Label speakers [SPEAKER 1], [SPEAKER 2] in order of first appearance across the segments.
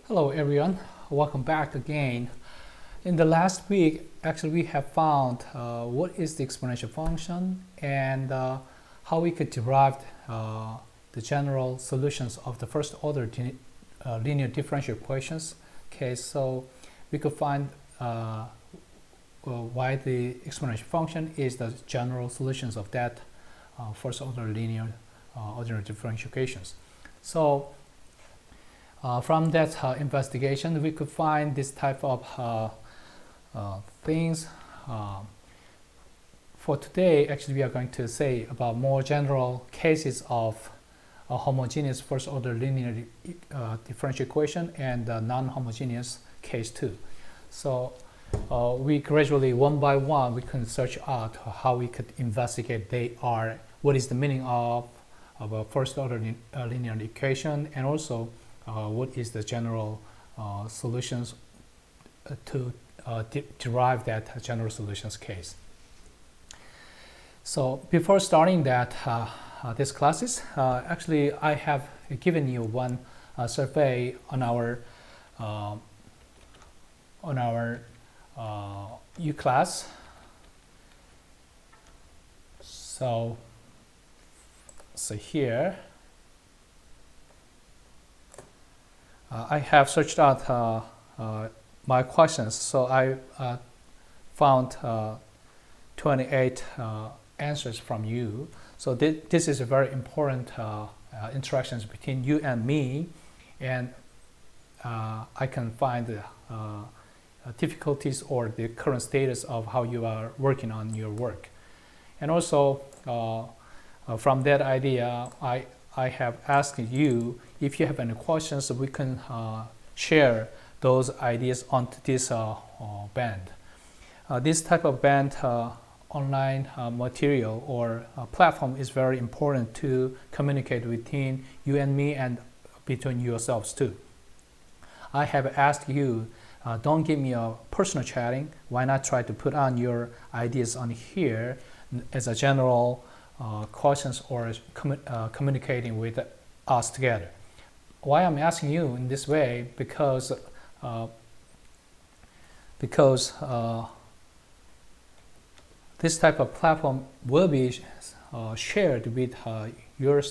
[SPEAKER 1] Hello everyone, welcome back again. In the last week, actually we have found what is the exponential function and how we could derive the general solutions of the first order linear differential equations. Okay, so we could find why the exponential function is the general solutions of that first order linear ordinary differential equations. So from that investigation, we could find this type of things. For today, actually, we are going to say about more general cases of a homogeneous first order linear differential equation and non-homogeneous case too. So we gradually, one by one, we can search out how we could investigate what is the meaning of a first order linear equation, and also what is the general solutions to derive that general solutions case. So before starting that these classes, actually I have given you one survey on our U class. So here I have searched out my questions, so I found 28 answers from you. So this is a very important interactions between you and me, and I can find the difficulties or the current status of how you are working on your work. And also from that idea, I have asked you if you have any questions, we can share those ideas onto this band. This type of band online material or platform is very important to communicate between you and me and between yourselves too. I have asked you, don't give me a personal chatting. Why not try to put on your ideas on here as a general questions or communicating with us together. Why I'm asking you in this way, because this type of platform will be shared with your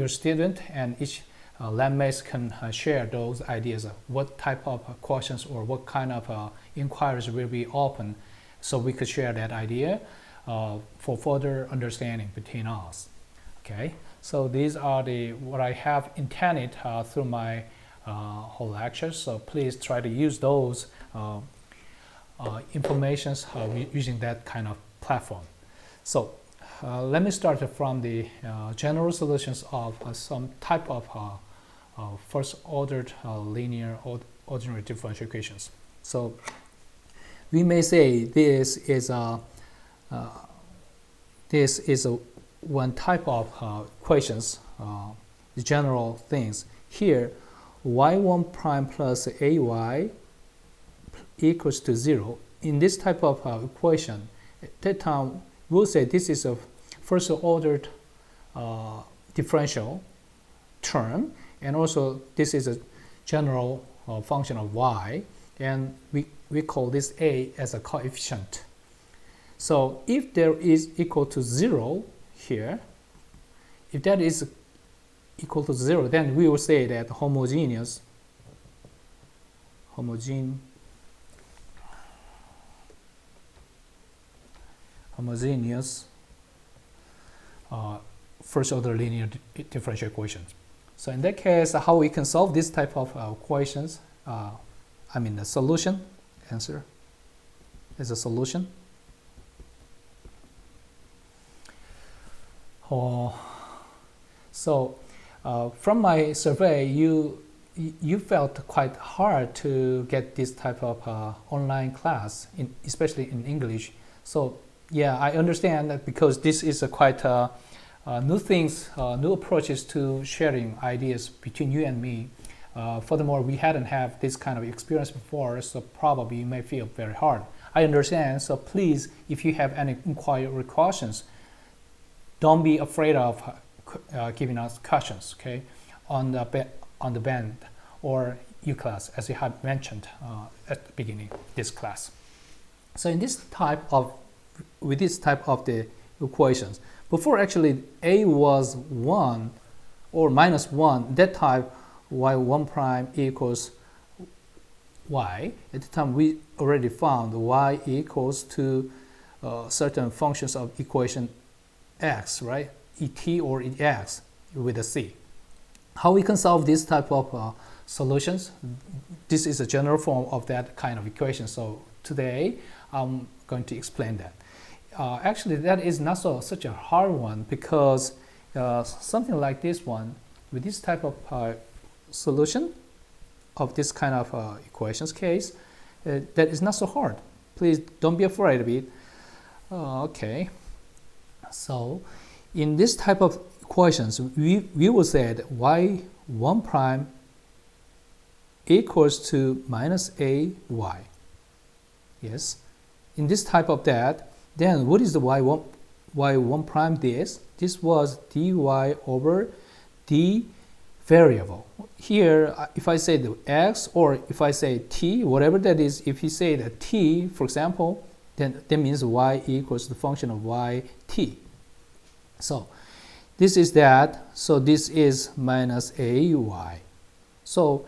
[SPEAKER 1] student, and each landmates can share those ideas of what type of questions or what kind of inquiries will be open, so we could share that idea for further understanding between us. Okay, so these are what I have intended through my whole lecture. So please try to use those informations using that kind of platform. So let me start from the general solutions of some type of first ordered linear ordinary differential equations. So we may say this is a one type of equations, the general things. Here, y1 prime plus ay equals to 0. In this type of equation, at that time, we'll say this is a first ordered differential term, and also this is a general function of y, and we call this a as a coefficient. So if there is equal to 0 here, if that is equal to 0, then we will say that homogeneous first order linear differential equations. So in that case, how we can solve this type of equations, I mean the solution, answer is a solution. So from my survey, you felt quite hard to get this type of online class, especially in English. So yeah, I understand that, because this is a quite new things, new approaches to sharing ideas between you and me. Furthermore, we hadn't had this kind of experience before, so probably you may feel very hard. I understand, so please, if you have any inquiry or questions, don't be afraid of giving us questions, okay? on the band or U class, as you have mentioned at the beginning of this class. So in with this type of the equations, before actually a was 1 or minus 1, that type y1 prime equals y. At the time we already found y equals to certain functions of equation x, right? Et or ex with a c. How we can solve this type of solutions? This is a general form of that kind of equation. So today I'm going to explain that. Actually, that is not such a hard one, because something like this one, with this type of solution of this kind of equations case, that is not so hard. Please don't be afraid of it. Okay. So in this type of equations, we will say that y1 prime equals to minus ay. Yes. In this type of that, then what is the y1 prime this? This was dy over d variable. Here, if I say the x, or if I say t, whatever that is, if you say that t, for example, then that means y equals the function of yt. So this is that. So this is minus ay. So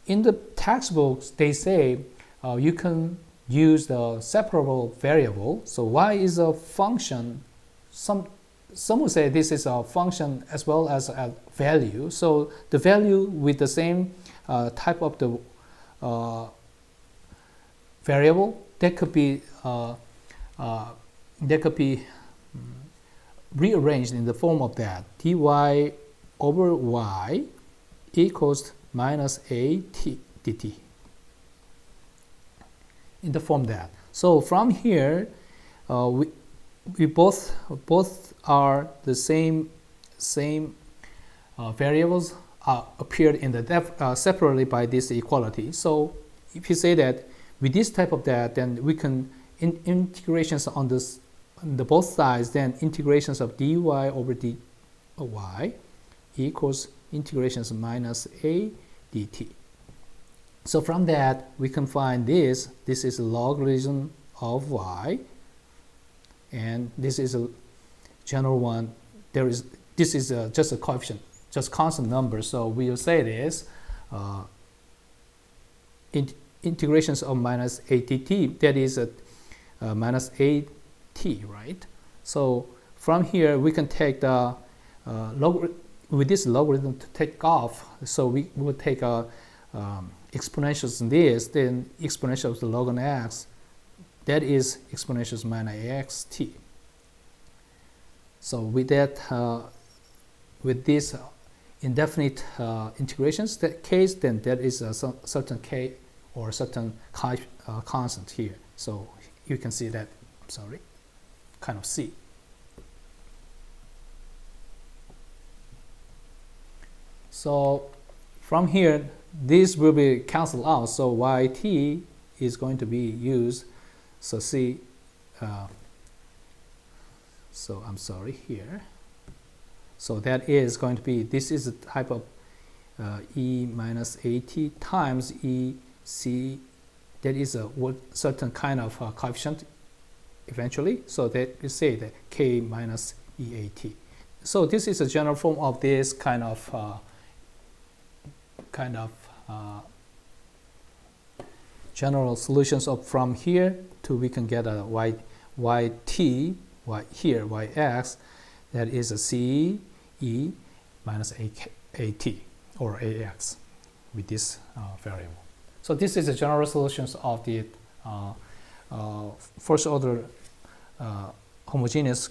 [SPEAKER 1] in the textbooks, they say you can use the separable variable. So y is a function. Some would say this is a function as well as a value. So the value with the same type of the variable, that could be rearranged in the form of that dy over y equals minus at dt, in the form that. So from here, we both are the same variables appeared in the separately by this equality. So if you say that with this type of that, then we can integrations on the both sides, then integrations of dy over dy equals integrations minus a dt. So from that we can find this is a logarithm of y, and this is a general one. This is just a coefficient, just constant number. So we will say this integrations of minus att, that is minus at, right? So from here we can take the with this logarithm to take off. So we will take exponentials in this, then exponential of the log on x, that is exponentials minus axt. So with that, with this indefinite integrations that case, then that is a certain k or certain constant here. So you can see that, I'm sorry, kind of c. So from here, this will be cancelled out. So yt is going to be used. So c. So I'm sorry here. So that is going to be, this is a type of e minus at times e c. That is a certain kind of coefficient eventually. So that you say that k minus eat. So this is a general form of this kind of general solutions of from here to we can get a yt, here yx, that is a c e minus at or ax with this variable. So this is the general solutions of the first order homogeneous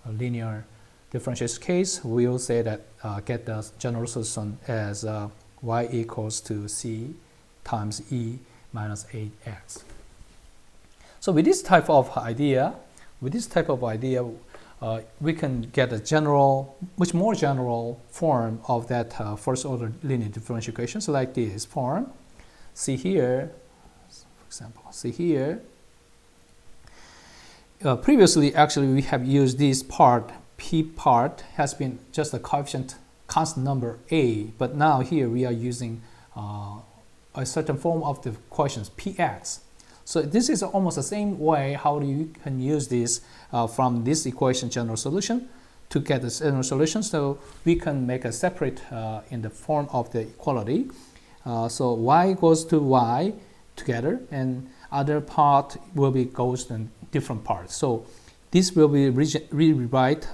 [SPEAKER 1] linear differential case. We will say that get the general solution as y equals to c times e minus 8x. So with this type of idea, we can get a general, much more general form of that first order linear differential equations, like this form. See here, for example, see here. Previously, actually, we have used this part, p part has been just a coefficient constant number a, but now here we are using a certain form of the equations px. So this is almost the same way how you can use this from this equation general solution to get the general solution. So we can make a separate in the form of the equality. So y goes to y together, and other part will be goes in different parts. So this will be rewrite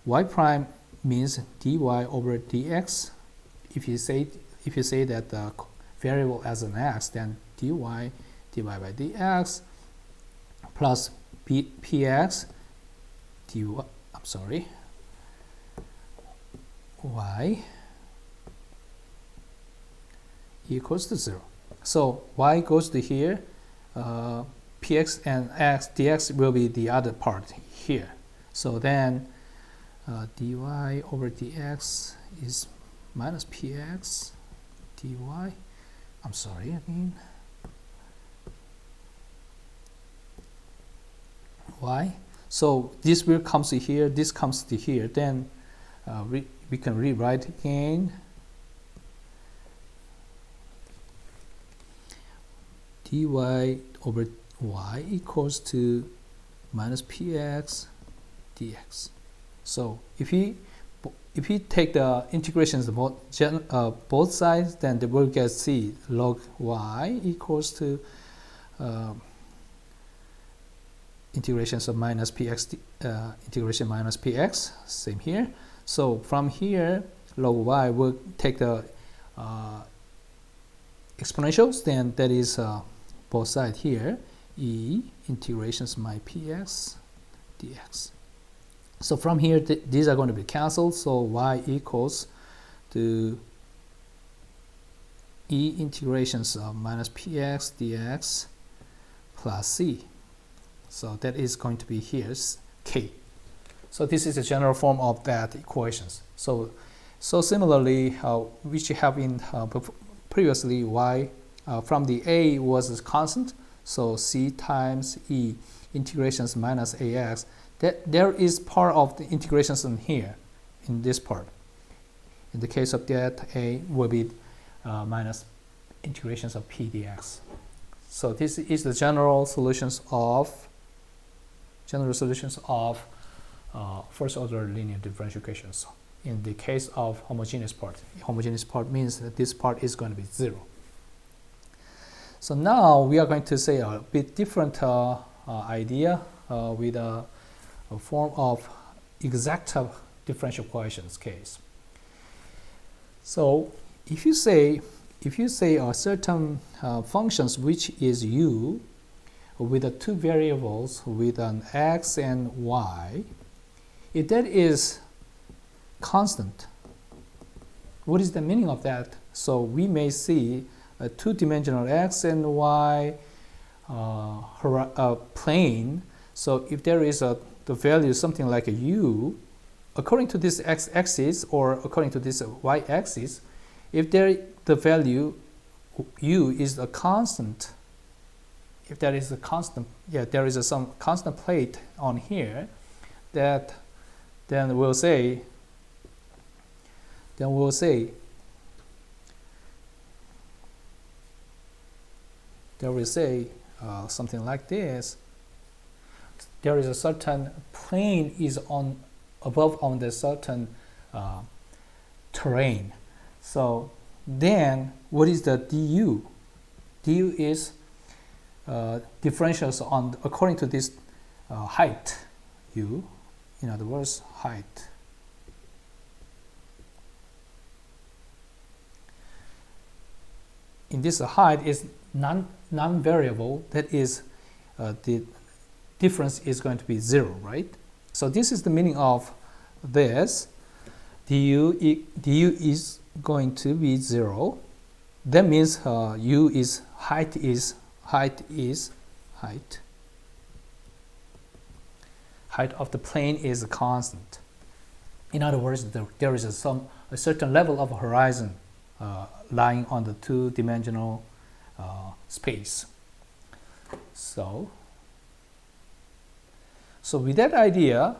[SPEAKER 1] y prime means dy over dx. If you say that the variable as an x, then dy by dx plus px dy. I'm sorry, y equals to 0. So y goes to here, px and x dx will be the other part here. So then dy over dx is minus px dy. I'm sorry again. Y. So this will comes to here, this comes to here. Then we can rewrite again. Dy over y equals to minus px dx. So if you take the integrations of both sides, then they will get c log y equals to integrations of minus px integration minus px. Same here. So from here, log y will take the exponentials. Then that is both sides here, e integrations my px dx. So from here, these are going to be cancelled. So y equals to e integrations of minus px dx plus c. So that is going to be here's k. So this is a general form of that equations. So similarly, which you have in previously, y from the a was a constant. So c times e integrations minus ax. That there is part of the integrations in here, in this part. In the case of that, a will be minus integrations of p dx. So this is the general solutions of first order linear differential equations. In the case of homogeneous part means that this part is going to be 0. So now we are going to say a bit different idea with a form of exact differential equations case. So if you say a certain functions which is u with the two variables with an x and y, if that is constant, what is the meaning of that? So we may see a two-dimensional x and y plane. So if there is the value something like a u, according to this x-axis or according to this y-axis, if the value u is a constant, if there is a constant, there is some constant plate on here, that then we'll say something like this. There is a certain plane is above on the certain terrain. So then what is the du? Du is differentials on according to this height u, in other words height. In this height is non-variable, that is the difference is going to be 0, right? So this is the meaning of this. du is going to be 0. That means u is height. Height of the plane is a constant. In other words, there is a certain level of horizon lying on the two-dimensional space. So with that idea,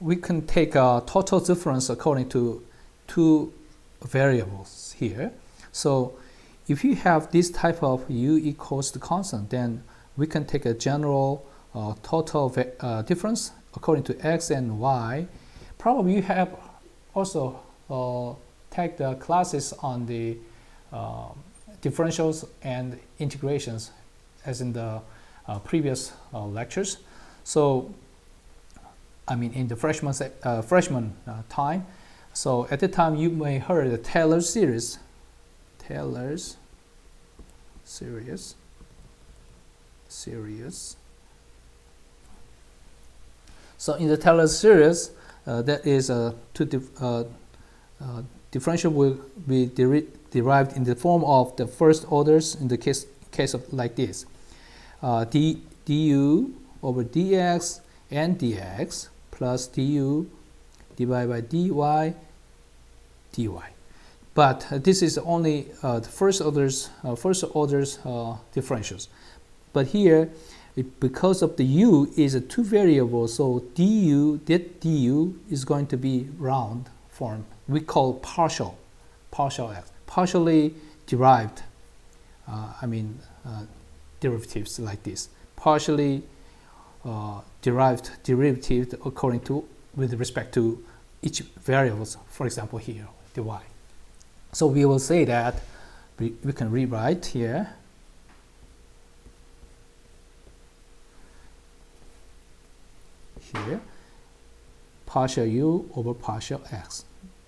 [SPEAKER 1] we can take a total difference according to two variables here. So if you have this type of u equals the constant, then we can take a general total difference according to x and y. Probably you have also take the classes on the differentials and integrations as in the previous lectures. So I mean in the freshman time. So at the time you may heard the Taylor's series. So in the Taylor's series, that is differential will be derived in the form of the first orders in the case of like this. Du over dx and dx plus du divided by dy dy. But this is only the first orders differentials. But here, because of the u is a two variable, so that du is going to be round form. We call partial x, partially derived. Derivatives like this, partially derived derivative according to with respect to each variables. For example, here dy. So we will say that we can rewrite here. Here, partial u over partial x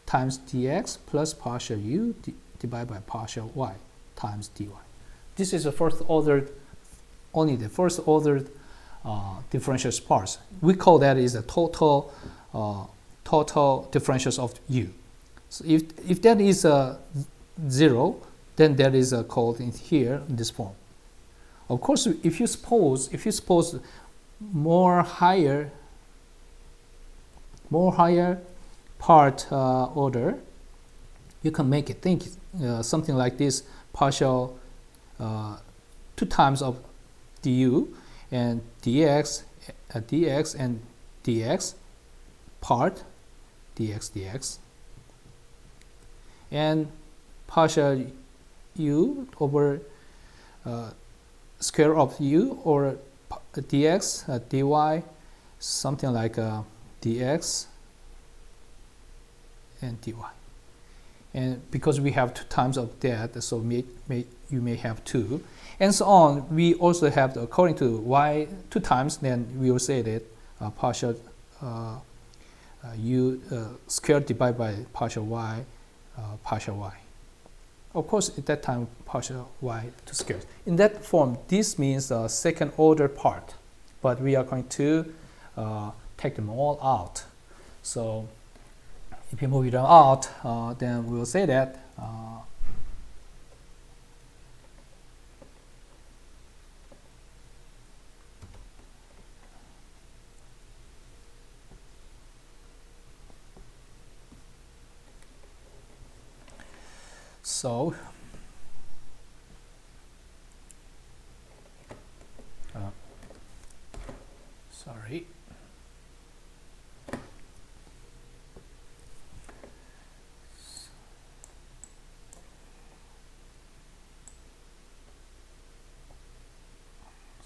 [SPEAKER 1] times dx plus partial u divided by partial y times dy. This is the first ordered, only the first ordered differential parts. We call that is the total differentials of u. So if that is a 0, then that is called in here in this form. Of course, if you suppose more higher part order, you can make it think something like this: partial 2 times of du and dx and dx part dx and partial u over square of u or dx dy, something like dx and dy. And because we have 2 times of that, so you may have 2, and so on. We also have according to y 2 times, then we will say that partial u squared divided by partial y. Of course, at that time, partial y to square. In that form, this means the second order part, but we are going to take them all out. So if you move it out, then we will say that so sorry.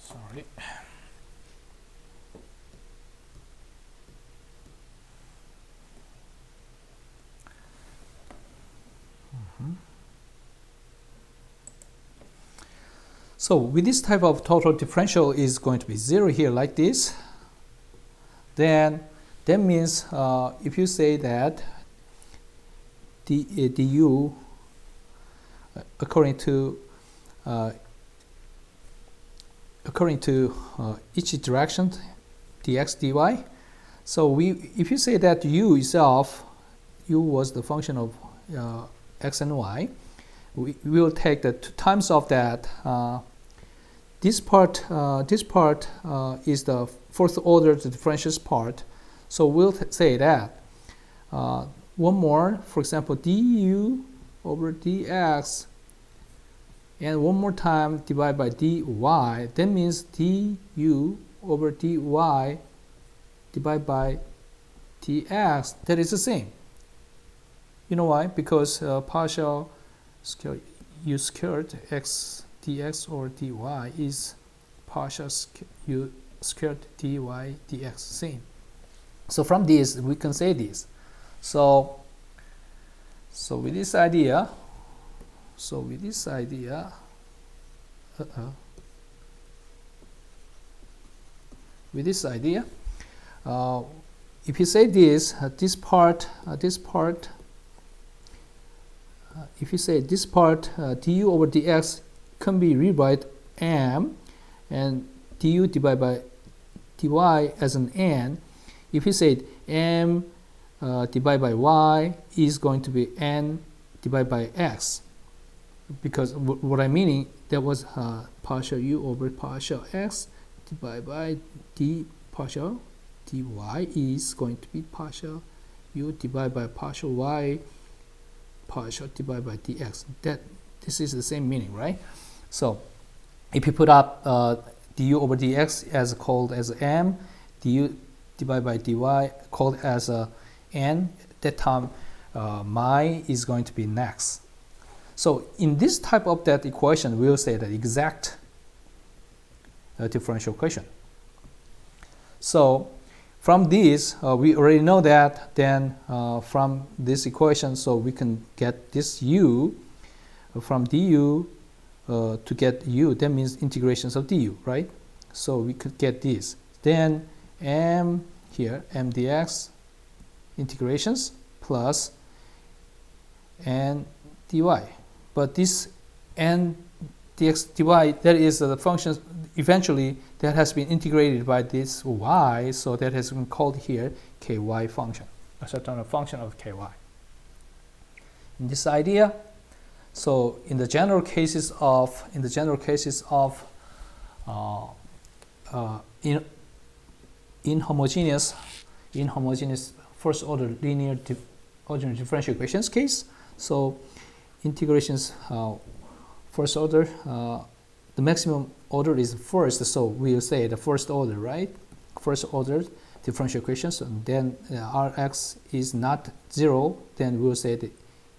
[SPEAKER 1] Sorry. So with this type of total differential is going to be 0 here like this, then that means if you say that du according to each direction dx dy, so if you say that u itself, u was the function of x and y, we will take the 2 times of that. This part is the fourth order differentials part, so we'll say that one more, for example, du over dx, and one more time divided by dy. That means du over dy divided by dx, that is the same. You know why? Because partial square u squared x dx or dy is partial u squared dy dx, same. So from this we can say this. So with this idea, if you say this, if you say this part du over dx can be rewrite m and du divided by dy as an n. If you say m divided by y is going to be n divided by x, because what I'm meaning, that was partial u over partial x divided by d partial dy is going to be partial u divided by partial y partial divided by dx. This is the same meaning, right? So if you put up du over dx as called as m, du divided by dy called as n, that time my is going to be next. So in this type of that equation, we'll say the exact differential equation. So from this, we already know that. Then from this equation, so we can get this u from du to get u. That means integrations of du, right? So we could get this. Then m here, m dx integrations plus n dy. But this n dx dy, that is the function eventually that has been integrated by this y, so that has been called here ky function, a certain function of ky. In this idea, so in the general cases of inhomogeneous first order linear ordinary differential equations case, so integrations first order, the maximum order is first, so we'll say the first order, right? First order differential equations, and then Rx is not 0, then we'll say the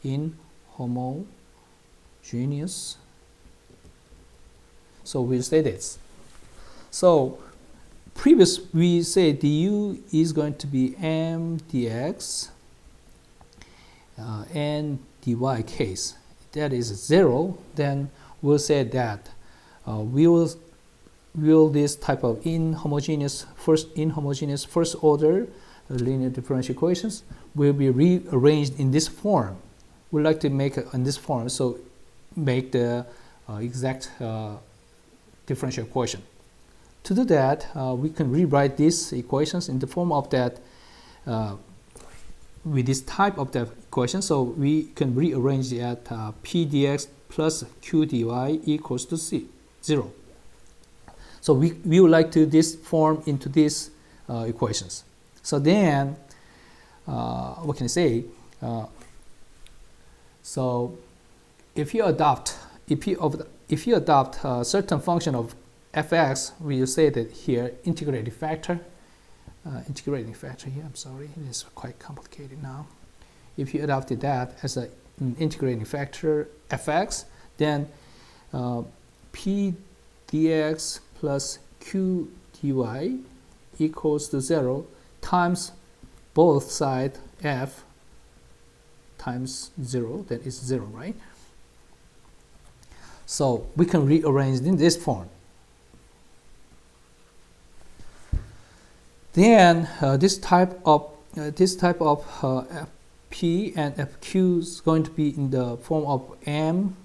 [SPEAKER 1] inhomogeneous. So we'll say this. So previous we say du is going to be m dx and dy case, that is 0, then we'll say that will this type of inhomogeneous first order linear differential equations will be rearranged in this form. We like to make it in this form, so make the exact differential equation. To do that, we can rewrite these equations in the form of that with this type of the equation. So we can rearrange that p dx plus q dy equals to 0. So we would like to this form into these equations. So then, what can I say? So if you adopt a certain function of fx, we will say that here integrating factor here, I'm sorry, it is quite complicated now. If you adopted that as an integrating factor fx, then p dx plus q dy equals to 0 times both side f times 0, that is 0, right? So we can rearrange in this form. Then this type of p and fq is going to be in the form of m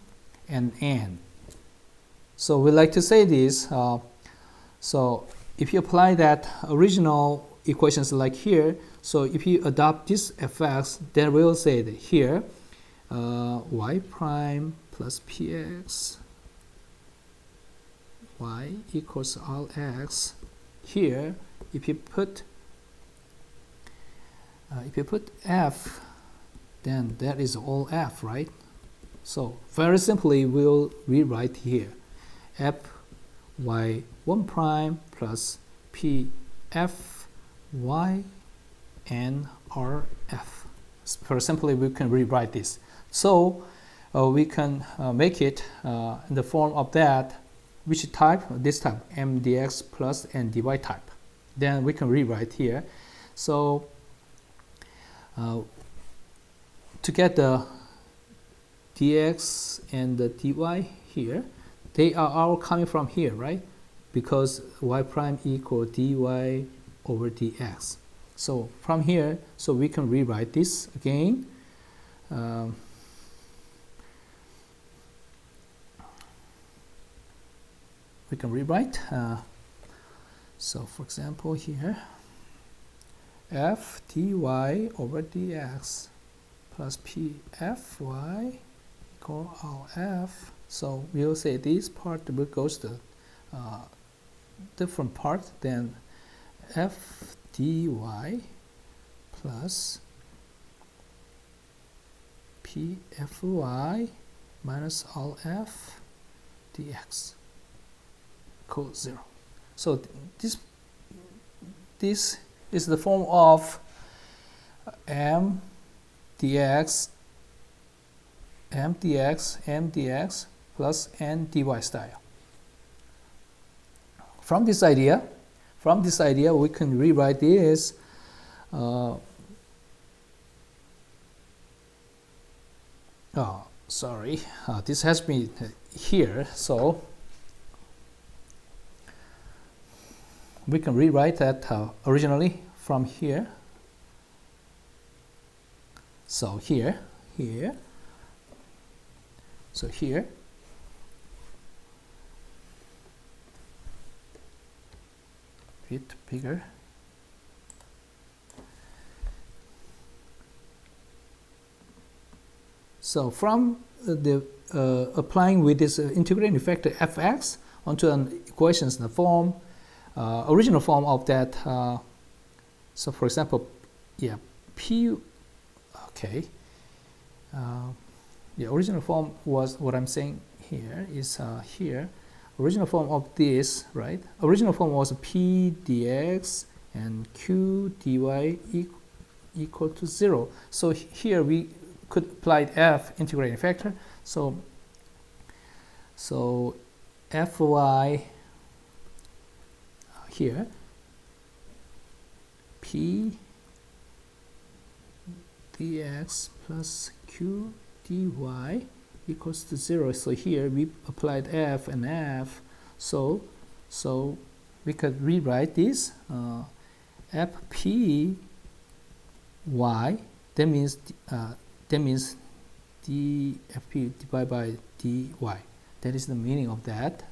[SPEAKER 1] and n. So we like to say this. So if you apply that original equations like here, so if you adopt this fx, then we'll say that here y prime plus px y equals Rx. Here, if you put f, then that is all f, right? So very simply, we'll rewrite here f y 1 prime plus p f y and RF. For simply, we can rewrite this. So we can make it in the form of that, which type? This type, m dx plus n dy type. Then we can rewrite here. So to get the dx and the dy here, they are all coming from here, right? Because y prime equal dy over dx. So from here, so we can rewrite this again. We can rewrite. So for example here, f dy over dx plus p fy equal rf. So we'll say this part will goes to different part than f dy plus p fy minus rf dx equals 0. So this is the form of m dx plus n dy style. From this idea, we can rewrite this this has been here, so we can rewrite that originally from here. So here, so here, bit bigger. So from the applying with this integrating factor fx onto an equations in the form, original form of that. So for example, yeah, p. Okay. The original form was what I'm saying here is here. Original form of this, right? Original form was p dx and q dy equal to 0. So here we could apply f integrating factor. So fy here p dx plus q dy equals to 0. So here we applied f and f. So we could rewrite this fp y. That means dfp divided by dy. That is the meaning of that.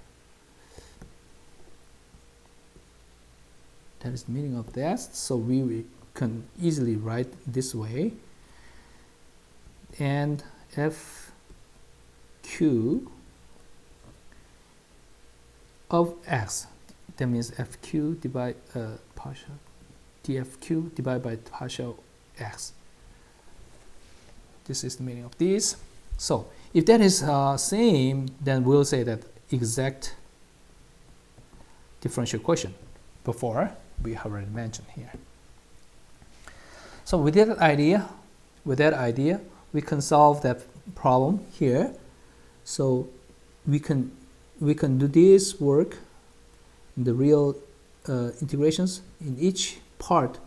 [SPEAKER 1] That is the meaning of that. So we can easily write this way. And fq of x, that means fq divided partial dfq divided by partial x. This is the meaning of this. So if that is same, then we'll say that exact differential equation before we have already mentioned here. So with that idea, we can solve that problem here. So we can do this work in the real integrations. In each part,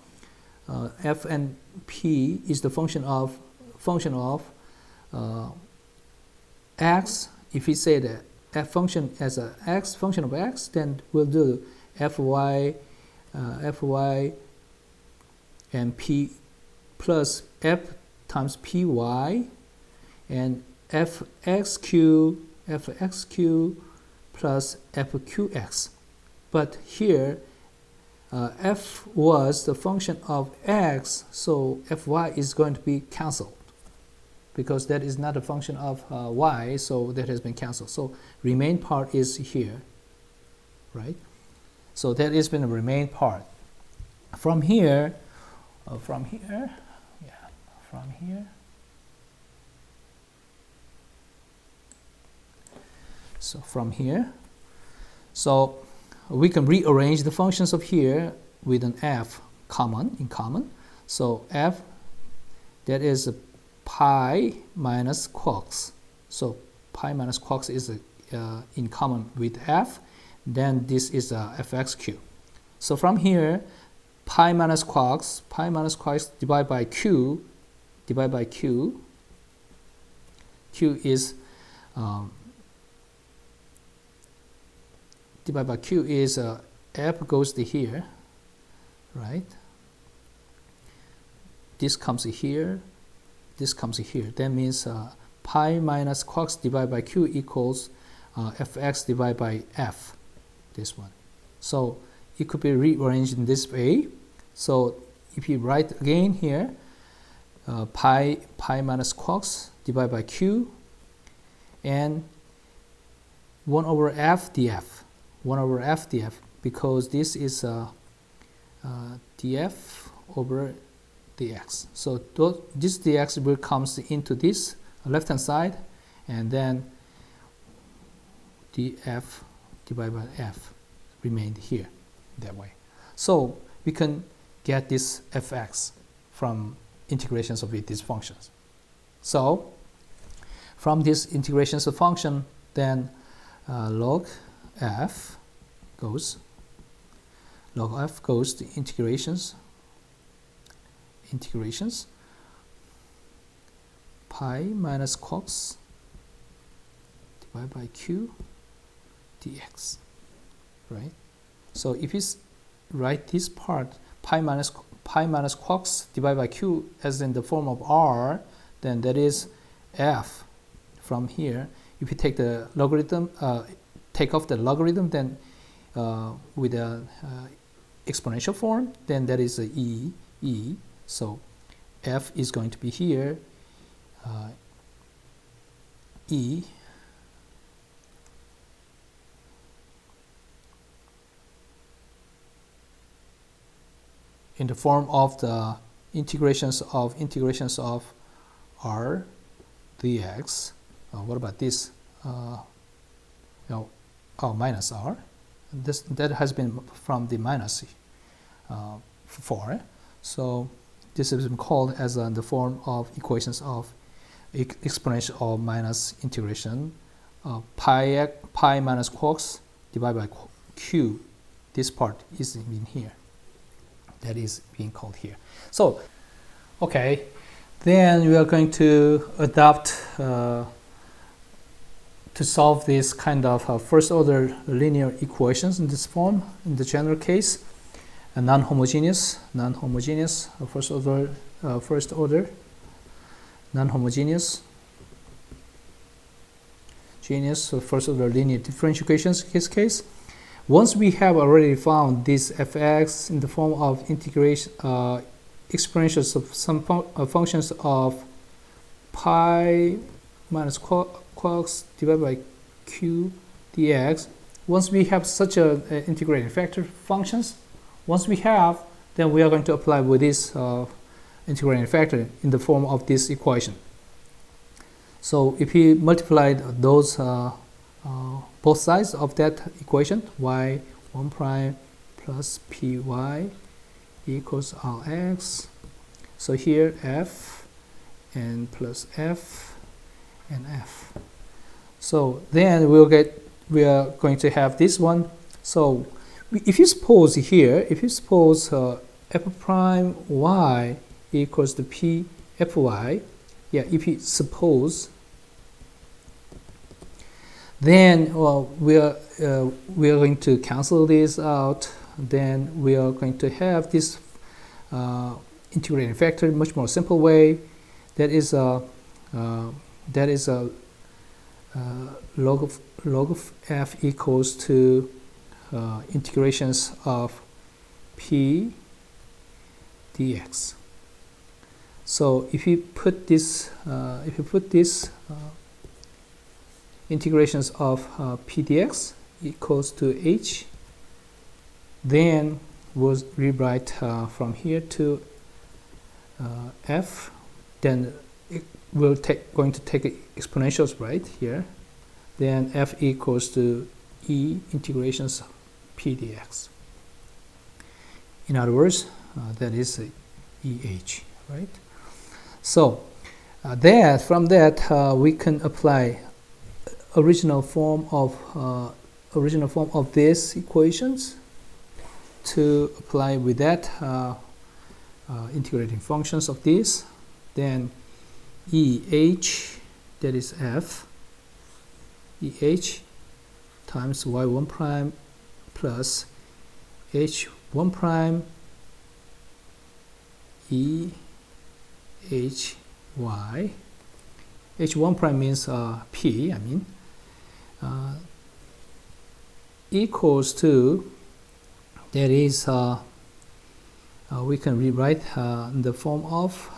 [SPEAKER 1] f and p is the function of x. If we say that f function as a x function of x, then we'll do fy and p plus f times py and fxq plus fqx. But here f was the function of x, so fy is going to be cancelled because that is not a function of y, so that has been cancelled. So remain part is here, right? So that has been a remain part. From here, so from here, so we can rearrange the functions of here with an f in common. So f, that is pi minus quarks. So pi minus quarks is in common with f. Then this is fxq. So from here, pi minus quarks divided by q, q is divided by q is f goes to here, right? This comes here, this comes here. That means pi minus quarks divided by q equals fx divided by f, this one. So it could be rearranged in this way. So if you write again here, pi minus quarks divided by q, and 1 over f df, 1 over f df, because this is df over dx. So this dx will comes into this left hand side, and then df divided by f remained here that way. So we can get this fx from integrations of these functions. So from these integrations of function, then log f goes to integrations pi minus quarks divided by q dx, right? So if you write this part, pi minus quarks divided by q as in the form of r, then that is f from here. If you take the logarithm, take off the logarithm, then with the exponential form, then that is e. So f is going to be here, e in the form of the integrations of r dx. What about this? Minus r. That has been from the minus 4. So this has been called as in the form of equations of exponential or minus integration pi minus quarks divided by q. This part is in here. That is being called here. So, okay, then we are going to adopt to solve this kind of first order linear equations in this form. In the general case, a non-homogeneous first order non-homogeneous first order linear differential equations in this case. Once we have already found this fx in the form of integration exponentials of some functions of pi minus quarks divided by q dx, once we have such a integrating factor functions, once we have, then we are going to apply with this integrating factor in the form of this equation. So if you multiply those both sides of that equation, y1 prime plus py equals rx. So here f and plus f and f. So then we are going to have this one. So if you suppose here, f prime y equals to p fy, yeah, if you suppose, then we are going to cancel this out. Then we are going to have this integrating factor in much more simple way. That is a log of f equals to integrations of p dx. So if you put this integrations of p dx equals to h, then we'll rewrite from here to f. Then we're going to take exponentials right here. Then f equals to e integrations p dx. In other words, that is EH, right? So from that we can apply original form of these equations to apply with that integrating functions of this. Then EH, that is F, EH times y1 prime plus h1 prime EHY. H1 prime means P, equals to, that is, we can rewrite in the form of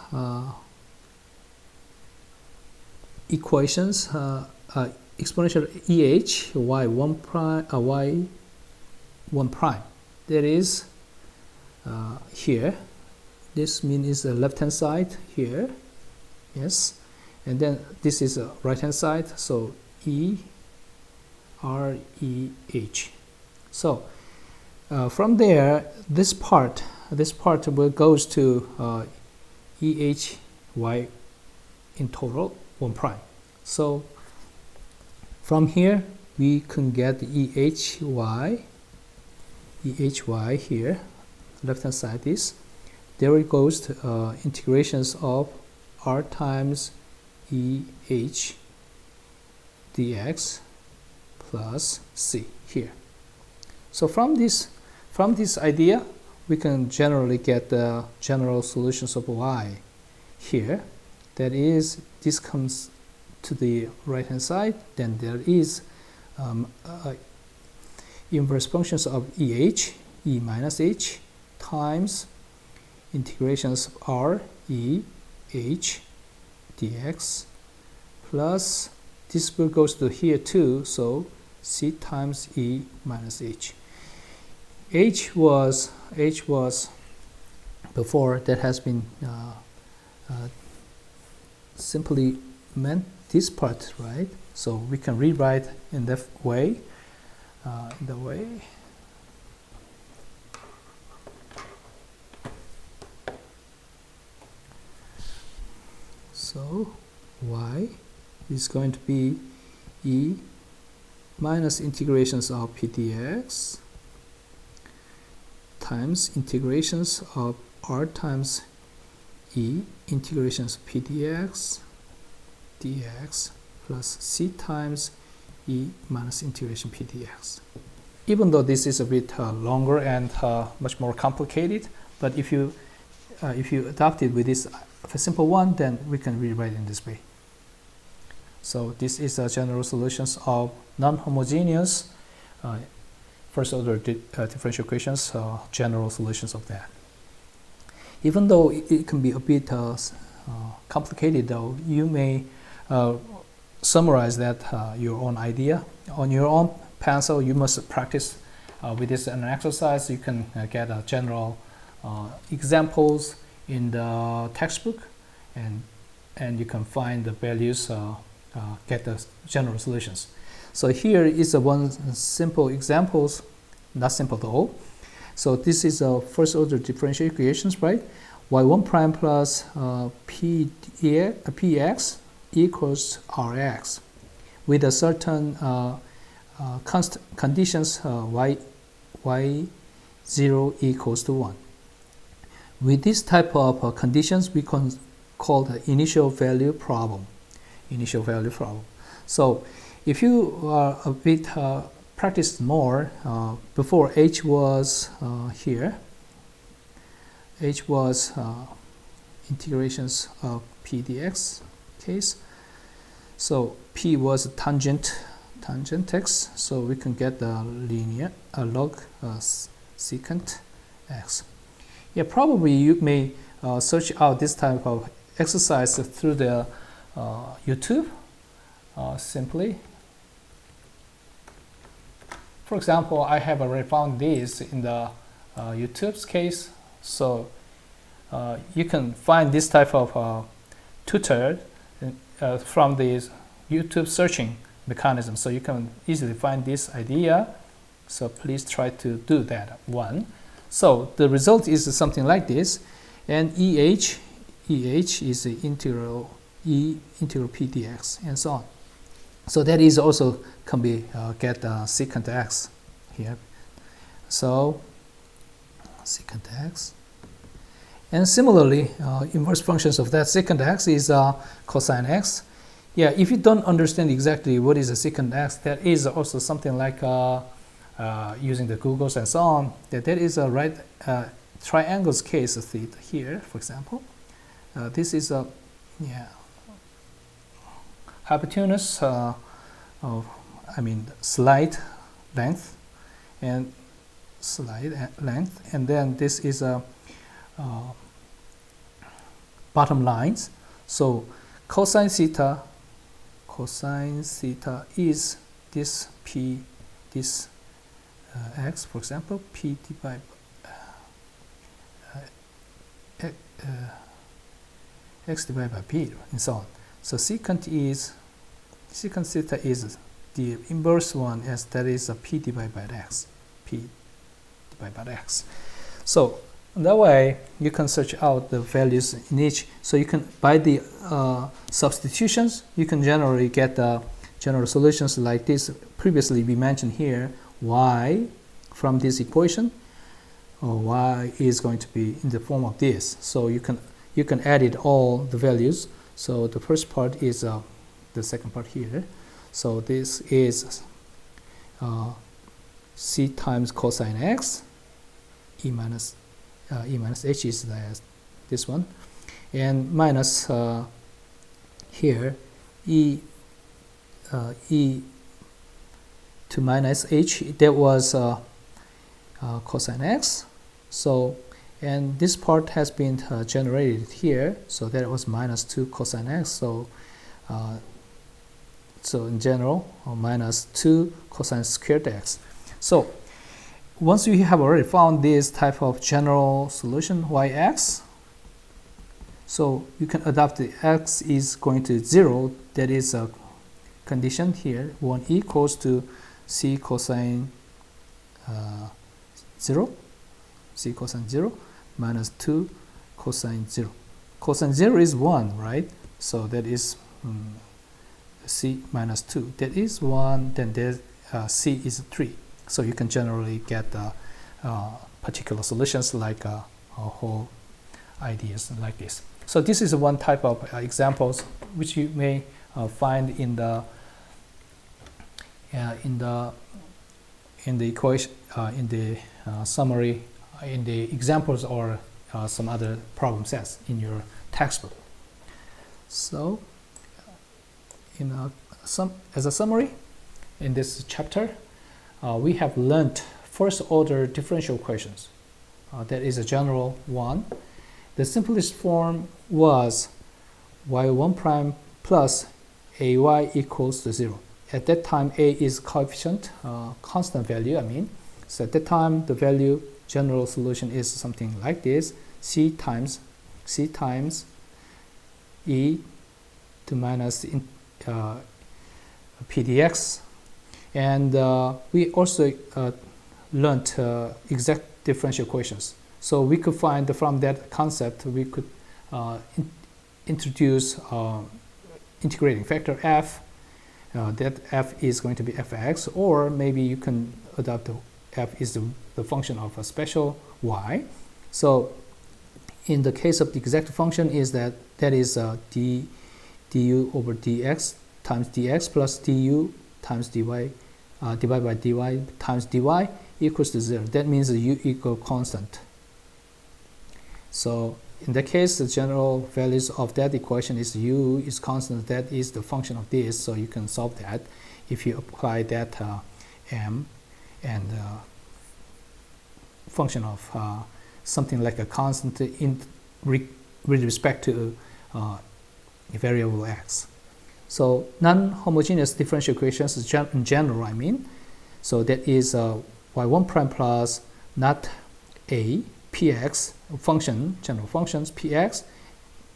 [SPEAKER 1] equations, exponential EH y1 prime, y1 prime. That is here. This mean is the left hand side here, yes, and then this is the right hand side, so E R E H. So from there, this part will goes to E H Y in total 1 prime. So from here we can get EHY here, left hand side is. There it goes to integrations of r times EH dx plus c here. So from this idea, we can generally get the general solutions of y here. That is, this comes to the right hand side, then there is inverse functions of EH, E minus H, times integrations of R, E, H, dx, plus this will goes to here too, so C times E minus H. H was before, that has been simply meant this part, right? So we can rewrite in that way, so y is going to be E minus integrations of P dx times integrations of R times E integrations P dx plus C times E minus integration P dx. Even though this is a bit longer and much more complicated, but if you adopt it with this a simple one, then we can rewrite in this way. So this is the general solutions of non-homogeneous first order differential equations, general solutions of that. Even though it can be a bit complicated, though, you may summarize that your own idea on your own pencil. You must practice with this an exercise. You can get general examples in the textbook, and you can find the values, get the general solutions. So here is one simple examples, not simple at all. So this is a first order differential equations, right? y1 prime plus px equals rx with a certain constant conditions, y0 equals to 1. With this type of conditions, we can call the initial value problem. So if you are a bit practiced more, before h was here, h was integrations of p dx case. So p was tangent x, so we can get the linear log secant x. Yeah, probably you may search out this type of exercise through the YouTube. Simply, for example, I have already found this in the YouTube's case, so you can find this type of tutor from the YouTube searching mechanism, so you can easily find this idea. So please try to do that one. So the result is something like this. And EH is the integral P dx, and so on. So that is also can be get secant x here. So secant x. And similarly, inverse functions of that secant x is cosine x. Yeah, if you don't understand exactly what is a secant x, there is also something like using the Googles and so on. That there is a right triangles case of theta here, for example. This is a hypotenuse slide length, and then this is a bottom lines. So cosine theta is this p, this x, for example, p divided by x divided by p, and so on. So secant theta is the inverse one, as that is a p divided by x, p divided by x. So that way you can search out the values in each. So you can, by the substitutions, you can generally get the general solutions like this. Previously we mentioned here y from this equation, or y is going to be in the form of this. So you can edit all the values. So the first part is the second part here. So this is c times cosine x, e minus h is this one, and minus here e to minus h, that was cosine x. So, and this part has been generated here, so that was minus 2 cosine x. So so in general, minus 2 cosine squared x. So once you have already found this type of general solution, yx, so you can adopt the x is going to 0. That is a condition here. 1 equals to c cosine 0, c cosine 0 minus 2 cosine 0. Cosine 0 is 1, right? So that is c minus 2. That is 1, then there c is 3. So you can generally get particular solutions like whole ideas like this. So this is one type of examples which you may find in the equation, in the summary, in the examples, or some other problem sets in your textbook. So as a summary, in this chapter, we have learned first order differential equations. That is a general one. The simplest form was y1 prime plus ay equals to 0. At that time, a is coefficient, constant value, So at that time, the value general solution is something like this: c times e to minus p dx. And we also learned exact differential equations. So we could find from that concept, we could introduce integrating factor f. That f is going to be fx, or maybe you can adopt f is the function of a special y. So in the case of the exact function is that is du over dx times dx plus du times dy divided by dy times dy equals to 0. That means the u equal constant. So in that case, the general values of that equation is u is constant. That is the function of this. So you can solve that if you apply that m and function of something like a constant with respect to a variable x. So non-homogeneous differential equations in general, So that is y1 prime plus not a px function, general functions px,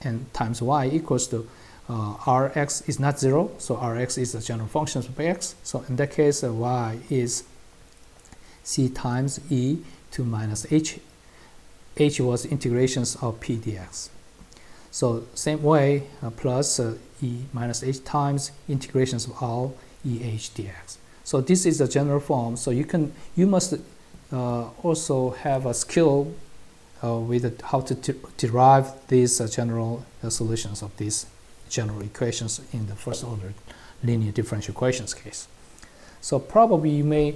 [SPEAKER 1] and times y equals to rx is not 0. So rx is the general function of x. So in that case, y is c times e to minus h h was integrations of p dx. So same way, plus e minus h times integrations of all eh dx. So this is a general form. So you must also have a skill with how to derive these general solutions of these general equations in the first order linear differential equations case. So probably you may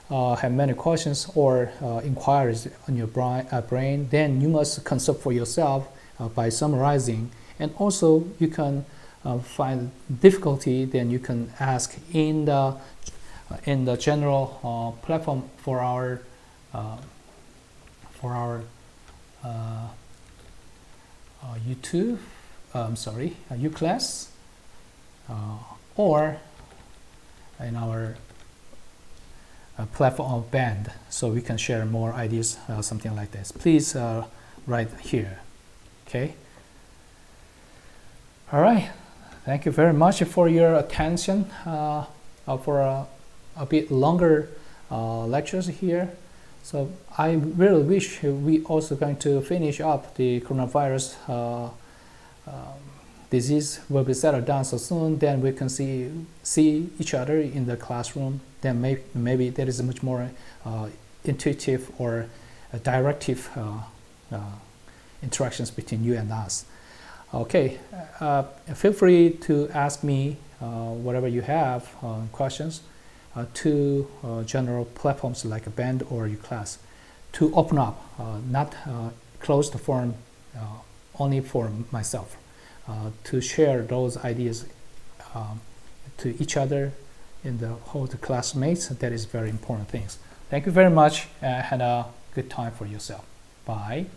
[SPEAKER 1] have many questions or inquiries on your brain. Then you must consult for yourself by summarizing, and also you can find difficulty. Then you can ask in the general platform for our YouTube, uClass, or in our platform of Band, so we can share more ideas, something like this. Please write here. Okay. All right. Thank you very much for your attention for a bit longer lectures here. So I really wish we also going to finish up the coronavirus disease will be settled down so soon. Then we can see each other in the classroom. Then maybe there is a much more intuitive or directive interactions between you and us. Okay, feel free to ask me whatever you have questions to general platforms like Band or uClass to open up, not closed the forum only for myself, to share those ideas to each other in the whole classmates. That is very important things. Thank you very much and a good time for yourself. Bye.